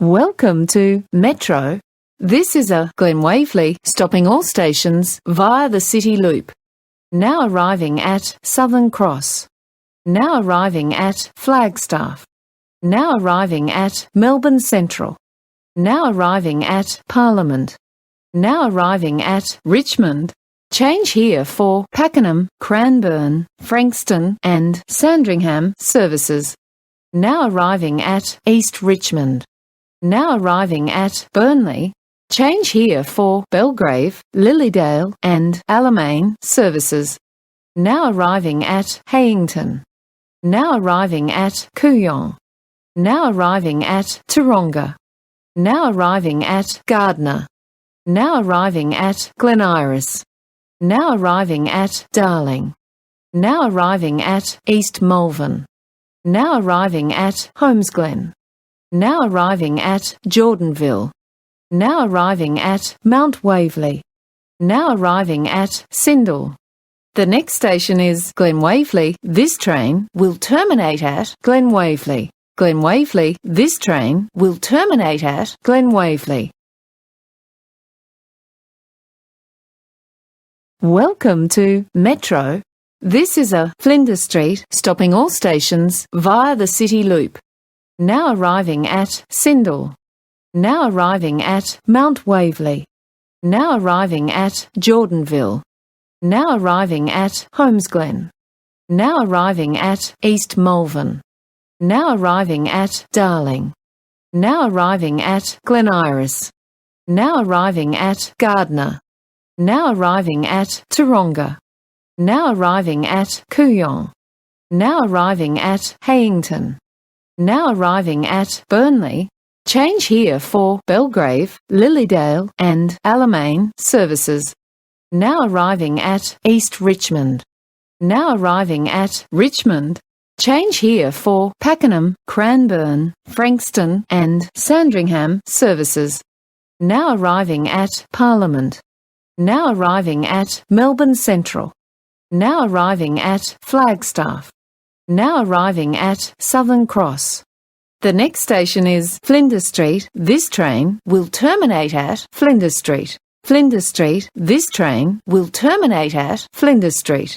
Welcome to Metro. This is a Glen Waverley stopping all stations via the City Loop. Now arriving at Southern Cross. Now arriving at Flagstaff. Now arriving at Melbourne Central. Now arriving at Parliament. Now arriving at Richmond. Change here for Pakenham, Cranbourne, Frankston and Sandringham services. Now arriving at East Richmond. Now arriving at Burnley. Change here for Belgrave, Lilydale and Alamein services. Now arriving at Hayington. Now arriving at Kooyong. Now arriving at Taronga. Now arriving at Gardner. Now arriving at Glen Iris. Now arriving at Darling. Now arriving at East Malvern. Now arriving at Holmesglen. Now arriving at Jordanville. Now arriving at Mount Waverley. Now arriving at Sindel. The next station is Glen Waverley. This train will terminate at Glen Waverley. Glen Waverley. This train will terminate at Glen Waverley. Welcome to Metro. This is a Flinders Street stopping all stations via the City Loop. Now arriving at Sindel. Now arriving at Mount Waverley. Now arriving at Jordanville. Now arriving at Holmesglen. Now arriving at East Malvern. Now arriving at Darling. Now arriving at Glen Iris. Now arriving at Gardner. Now arriving at Taronga. Now arriving at Kooyong. Now arriving at Hayington. Now arriving at Burnley. Change here for Belgrave, Lilydale and Alamein services. Now arriving at East Richmond. Now arriving at Richmond. Change here for Pakenham, Cranbourne, Frankston and Sandringham services. Now arriving at Parliament. Now arriving at Melbourne Central. Now arriving at Flagstaff. Now arriving at Southern Cross. The next station is Flinders Street. This train will terminate at Flinders Street. Flinders Street. This train will terminate at Flinders Street.